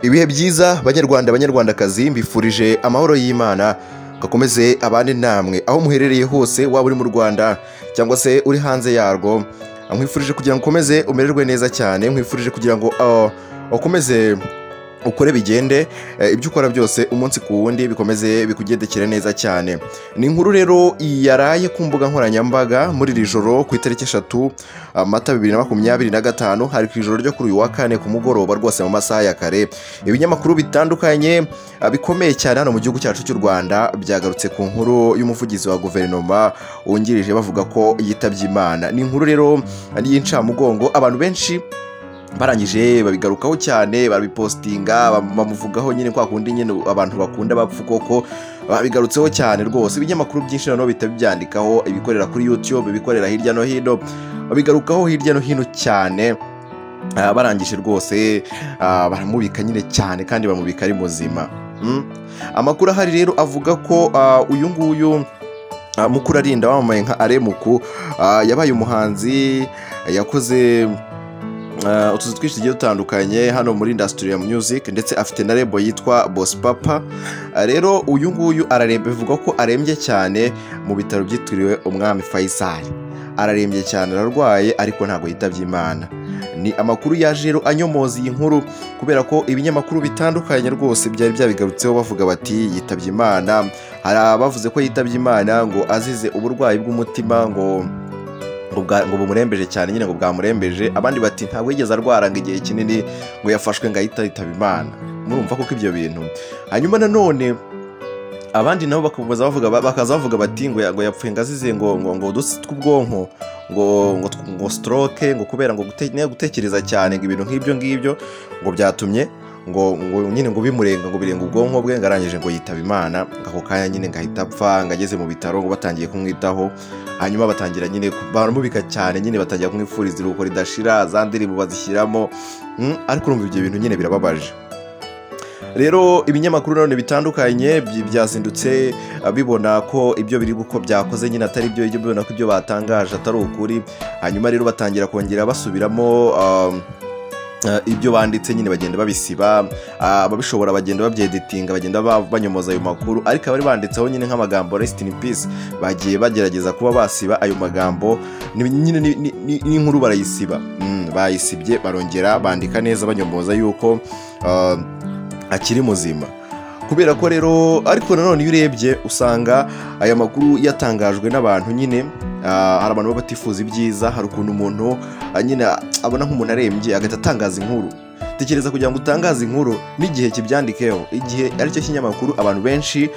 Ibihe byiza banyarwandakazi mbifurije amahoro y'Imana gakomeze abane namwe aho muherereye hose, waba uri mu Rwanda cyangwa se uri hanze yarwo. Nkwifurije kugira ngo ukomeze umererwe neza cyane, nkwifurije kugira ngo ukomeze ukore bigende, ibyo ukora byose umunsi ku wundi bikomeze bikugendekere neza cyane. Ni inkuru rero yaraye ku mbuga nkoranyambaga muri iri joro ku itariki 3 Mata 2025, hari ku ijoro ryo kuri uyu wa kane ku mugoroba rwose mu masaha ya kare. Ibinyamakuru bitandukanye bikomeye cyane hano mu gihugu cyacu cy'u Rwanda byagarutse ku nkuru y'umuvugizi wa guverinoma wungirije bavuga ko yitabye Imana. Ni inkuru rero y'incamugongo, abantu benshi barangije babigarukaho cyane, barabipostinga bamuvugaho nyine kwa kundi nyine abantu bakunda bapfu koko, babigarutseho cyane rwose. Ibinyamakuru byinshi nano bitabyandikaho, ibikorera kuri YouTube, ibikorera hirya no hino, babigarukaho hirya no hino cyane. Barangije rwose baramubika nyine cyane kandi bamubika ari muzima. Amakuru ahari rero avuga ko uyu nguyu Mukurarinda wamamaye nka Aremuku yabaye umuhanzi, yakoze utuzi twinshi tugiye dutandukanye hano muri industry ya music, ndetse afite na label yitwa Boss Papa. Rero uyu nguyu bivuga ko arembye cyane mu bitaro byitiriwe Umwami Faisal. Ararembye cyane, ararwaye ariko ntago yitabye Imana. Ni amakuru yaje rero anyomoza iyi nkuru kubera ko ibinyamakuru bitandukanye rwose byari byabigarutseho bavuga bati yitabye Imana. Hari abavuze ko yitabye Imana ngo azize uburwayi bw'umutima, ngo bumurembeje cyane nyine, ngo bwamurembeje. Abandi bati ntabwo yigeze arwara ngo igihe kinini ngo yafashwe ngo ahita yitaba Imana. Murumva koko ibyo bintu. Hanyuma nanone abandi nabo bakaza bavuga bati ngo yapfuye ngo azize ngo udutsi tw'ubwonko, ngo stroke, ngo kubera ngo gutekereza cyane, ngo ibintu nk'ibyo ngibyo ngo byatumye ngo nyine ngo bimurenga, ngo birenga ubwonko bwe, ngo arangije ngo yitaba Imana. Ako kanya nyine ngo ahita apfa, ngo ageze mu bitaro ngo batangiye kumwitaho. Hanyuma batangira nyine baramubika cyane, nyine batangira kumwifuriza iruhuko ridashira, za ndirimbo bazishyiramo. Ariko urumva ibyo bintu nyine birababaje. Rero ibinyamakuru none bitandukanye byazindutse bibona ko ibyo biri uko byakoze nyine atari byo, bibona ko ibyo batangaje atari ukuri. Hanyuma rero batangira kongera basubiramo ibyo banditse, nyine bagenda babisiba, ababishobora bagenda babyeditinga, bagenda banyomoza ayo makuru. Ariko abari banditseho nyine nk'amagambo rest in peace bagiye bagerageza kuba basiba ayo magambo, nyine n'inkuru barayisiba. Bayisibye barongera bandika neza banyomoza yuko akiri muzima. Kubera ko rero ariko nanone iyo urebye usanga aya makuru yatangajwe n'abantu nyine, hari abantu baba batifuza ibyiza. Hari ukuntu umuntu nyine abona nk'umuntu arembye agahita atangaza inkuru. Tekereza kugira ngo utangaze inkuru n'igihe kibyandikeho, igihe aricyo kinyamakuru abantu benshi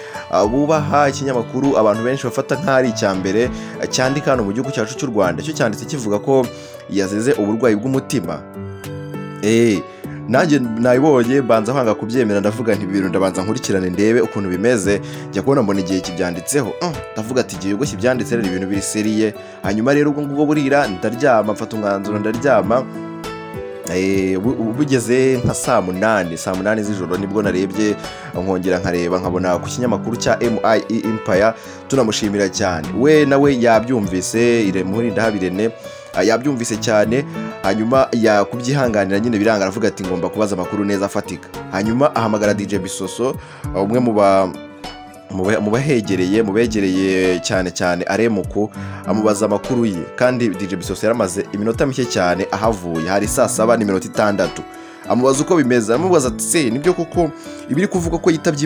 bubaha, ikinyamakuru abantu benshi bafata nk'ari icya mbere cyandika hano mu gihugu cyacu cy'u Rwanda. Cyo cyanditse kivuga ko yazize uburwayi bw'umutima. Nanjye nabibonye banza kwanga kubyemera, ndavuga nti ibintu ndabanza nkurikirane ndebe ukuntu bimeze. Jya kubona mbona igihe kibyanditseho, ndavuga ati igihe ubwo kibyanditse rero ibintu biri seriye. Hanyuma rero ubwo burira ndaryama, mfata umwanzuro ndaryama. Bugeze nka saa munani z'ijoro nibwo narebye, nkongera nkareba nkabona ku kinyamakuru cya MIE Empire. Tunamushimira cyane, we nawe yabyumvise, muri Ndahabirene yabyumvise cyane. Hanyuma yakubyihanganira nyine biranga, aravuga ati ngomba kubaza amakuru neza afatika. Hanyuma ahamagara DJ Bisoso, umwe mu begereye cyane Aremuku, amubaza amakuru ye. Kandi DJ Bisoso yaramaze iminota mike cyane ahavuye, hari saa 7:6. Amubaza uko bimeze, amubaza ati se nibyo koko ibiri kuvuga ko yitabye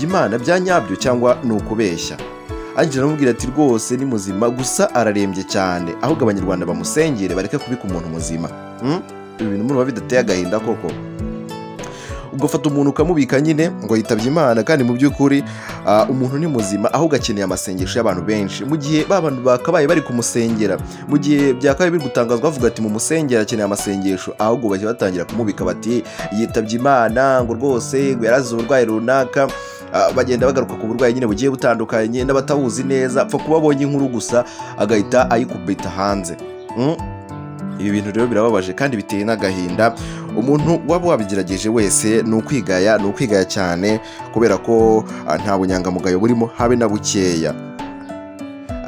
Imana bya nyabyo cyangwa ni ukubeshya? Angira aramubwira ati rwose ni muzima, gusa ararembye cyane, ahubwo abanyarwanda bamusengere bareke kubika umuntu muzima. Ibi bintu murumva bidateye agahinda koko? Ubwo fata umuntu ukamubika nyine ngo yitabye Imana, kandi mu by'ukuri umuntu ni muzima, ahubwo akeneye amasengesho y'abantu benshi. Mu gihe babantu bakabaye bari kumusengera, mu gihe byakabaye biri gutangazwa bavuga ati mu musengera akeneye amasengesho, ahubwo bajya batangira kumubika bati yitabye Imana, ngo rwose ngo yarazize uburwayi runaka. Bagenda bagaruka ku burwayi nyine bugiye butandukanye, n'abatabuzi neza apfa kuba abonye inkuru gusa agahita ayikubita hanze. Ibi bintu rero birababaje kandi biteye n'agahinda. Umuntu waba wabigerageje wese ni ukwigaya cyane, kubera ko nta bunyangamugayo burimo habe na bukeya.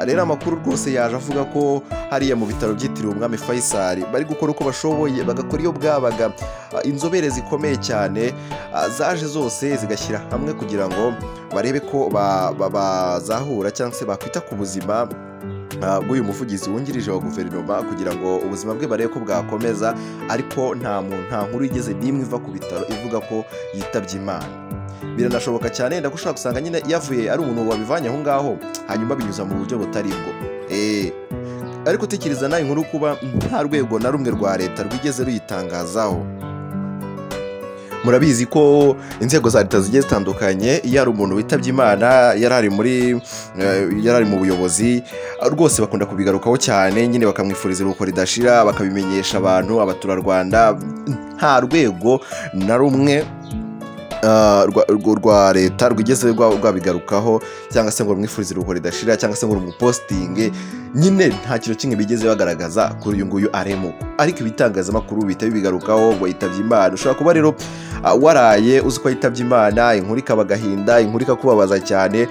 rero amakuru rwose yaje avuga ko hariya mu bitaro byitiriwe umwami Faisal bari gukora uko bashoboye bagakora iyo bwabaga. Inzobere zikomeye cyane zaje zose zigashyira hamwe kugira ngo barebe ko bazahura cyangwa se bakwita ku buzima bw'uyu muvugizi wungirije wa guverinoma kugira ngo ubuzima bwe barebe ko bwakomeza, ariko nta nkuru igeze n'imwe iva ku bitaro ivuga ko yitabye Imana. Biranashoboka cyane wenda ko ushobora gusanga nyine yavuye ari umuntu wabivanye aho ngaho hanyuma binyuza mu buryo butari bwo. Ariko tekereza nawe inkuru kuba nta rwego na rumwe rwa leta rwigeze ruyitangazaho. Murabizi ko inzego za leta zigiye zitandukanye iyo ari umuntu witabye Imana yari ari mu buyobozi rwose bakunda kubigarukaho cyane, nyine bakamwifuriza iruhuko ridashira, bakabimenyesha abantu, abaturarwanda. Nta rwego na rumwe rwa leta rwigeze rwabigarukaho cyangwa se ngo rumwifurize iruhuko ridashira cyangwa se ngo rumupostinge. Nyine nta kintu kimwe bigeze bagaragaza kuri uyu nguyu Aremuko, ariko ibitangazamakuru bihita bibigarukaho ngo yitabye Imana. Ushobora kuba rero waraye uzi ko yitabye Imana, inkuru ikaba agahinda, inkuru ikakubabaza cyane.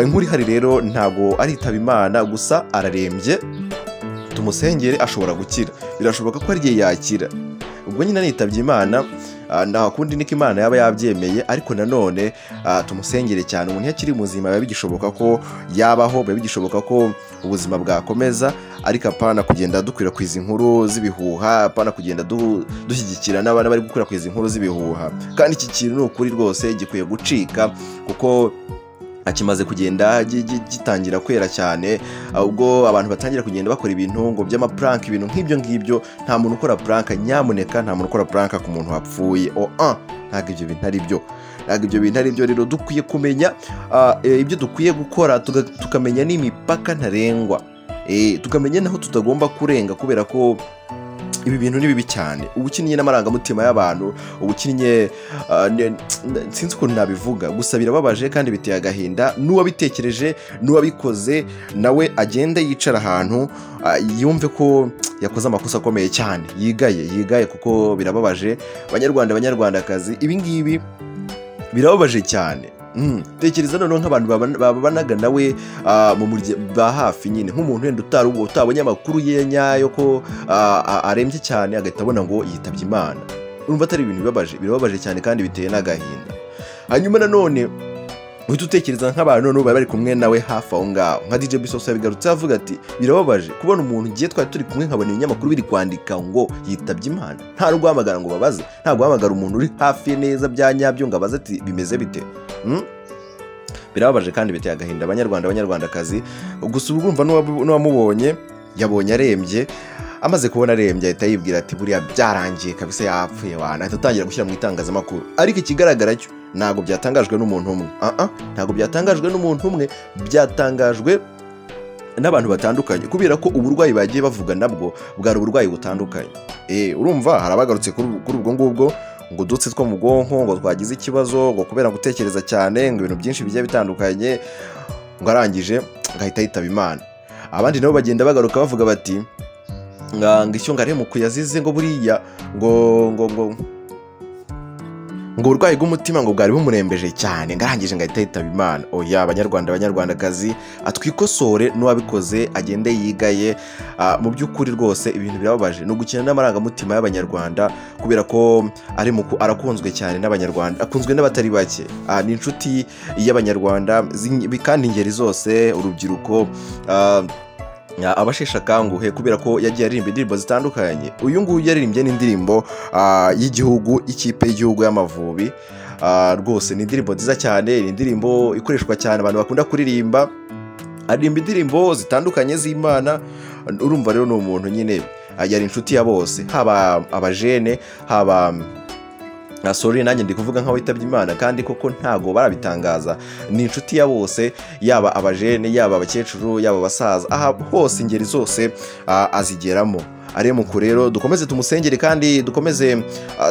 Inkuru ihari rero ntago aritaba Imana, gusa ararembye, tumusengere ashobora gukira. Birashoboka ko ari igihe yakira. Ubwo nyine nitabye Imana nta kundi niko Imana yaba yabyemeye, ariko nanone tumusengere cyane. Umuntu yakiri muzima biba bigishoboka ko yabaho, biba bigishoboka ko ubuzima bwakomeza, ariko apana kugenda dukwirakwiza inkuru z'ibihuha, apana kugenda dushyigikira n'abana bari gukwirakwiza inkuru z'ibihuha. Kandi iki kintu ni ukuri rwose gikwiye gucika, kuko akimaze kugenda gitangira kwera cyane, ubwo abantu batangira kugenda bakora ibintu ngo by'amaprank, ibintu nk'ibyo ngibyo. Nta muntu ukora prank, nyamuneka nta muntu ukora prank ku muntu wapfuye. Ntabwo ibyo bintu ari byo, ntabwo ibyo bintu ari byo. Rero dukwiye kumenya ibyo dukwiye gukora, tukamenya n'imipaka ntarengwa, tukamenya naho tutagomba kurenga, kubera ko ibi bintu ni bibi cyane. Ubukinnye n'amarangamutima y'abantu, ubukinnye sinzi ukuntu nabivuga, gusa birababaje kandi biteye agahinda. N'uwabitekereje n'uwabikoze nawe agenda yicara ahantu yumve ko yakoze amakosa akomeye cyane, yigaye kuko birababaje. Banyarwandakazi, ibi ngibi birababaje cyane. Tekereza noneho nk'abantu babanaga nawe mu ba hafi, nyine nk'umuntu wenda utabonye amakuru ye nyayo ko arembye cyane, agahita abona ngo yitabye Imana. Urumva atari ibintu birababaje cyane kandi biteye n'agahinda. Hanyuma nanone uhita utekereza nk'abantu none bari kumwe nawe hafi aho ngaho, nka DJ Bisoso yabigarutse avuga ati birababaje kubona umuntu ngiye twari turi kumwe nkabona ibinyamakuru biri kwandika ngo yitabye Imana. Nta rwamagara ngo babaze, nta guhamagara umuntu uri hafi neza bya nyabyo ngo abaze ati bimeze bite. Birababaje kandi biteye agahinda. Abanyarwandakazi, gusa urumva n'uwamubonye yabonye arembye, amaze kubona arembye ahita yibwira ati buriya byarangiye kabisa, yapfuye wana, ahita atangira gushyira mu itangazamakuru. Ariko ikigaragara cyo ntabwo byatangajwe n'umuntu umwe, ntabwo byatangajwe n'umuntu umwe, byatangajwe n'abantu batandukanye, kubera ko uburwayi bagiye bavuga nabwo bwari uburwayi butandukanye. Urumva hari abagarutse kuri ubwo ngubwo ngo udutsi two mu bwonko ngo twagize ikibazo, ngo kubera gutekereza cyane, ngo ibintu byinshi bigiye bitandukanye, ngo arangije ngahita yitaba Imana. Abandi nabo bagenda bagaruka bavuga bati ngo icyo Aremuko yazize ngo buriya ngo uburwayi bw'umutima ngo bwari bumurembeje cyane, ngarangije ngahita yitaba Imana. Oya banyarwandakazi, atwikosore n'uwabikoze agende yigaye. Mu by'ukuri rwose ibintu birababaje, no gukina n'amarangamutima y'abanyarwanda, kubera ko Aremuko arakunzwe cyane n'abanyarwanda, akunzwe n'abatari bake. Ni inshuti y'abanyarwanda kandi ingeri zose, urubyiruko, abashesha akanguhe, kubera ko yagiye aririmba indirimbo zitandukanye. Uyu nguyu yaririmbye n'indirimbo y'igihugu, ikipe y'igihugu y'Amavubi. Rwose ni indirimbo nziza cyane, ni indirimbo ikoreshwa cyane, abantu bakunda kuririmba. Aririmba indirimbo zitandukanye z'Imana. Urumva rero ni umuntu nyine yari inshuti ya bose, haba abajene, haba sorry nanjye ndi kuvuga nkaho yitabye Imana, kandi koko ntago barabitangaza. Ni inshuti ya bose, yaba abajene, yaba abakecuru, yaba abasaza, aha hose ingeri zose azigeramo. Aremuko rero dukomeze tumusengere kandi dukomeze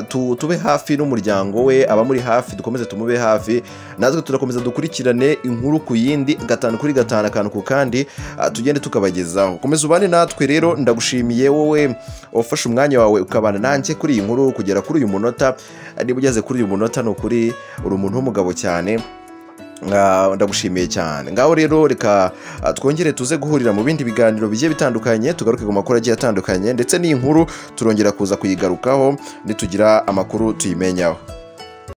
tube hafi n'umuryango we, abamuri hafi dukomeze tumube hafi. Natwe turakomeza dukurikirane inkuru ku yindi, gatanu kuri gatanu, akantu ku kandi, tugende tukabagezaho. Komeza ubane natwe rero, ndagushimiye wowe ufashe umwanya wawe ukabana nanjye kuri iyi nkuru kugera kuri uyu munota. Niba ugeze kuri uyu munota, ni ukuri uri umuntu w'umugabo cyane. ndagushimiye cyane. Ngaho rero reka twongere tuze guhurira mu bindi biganiro bigiye bitandukanye, tugaruke ku makuru agiye atandukanye, ndetse n'iyi nkuru turongera kuza kuyigarukaho nitugira amakuru tuyimenyaho.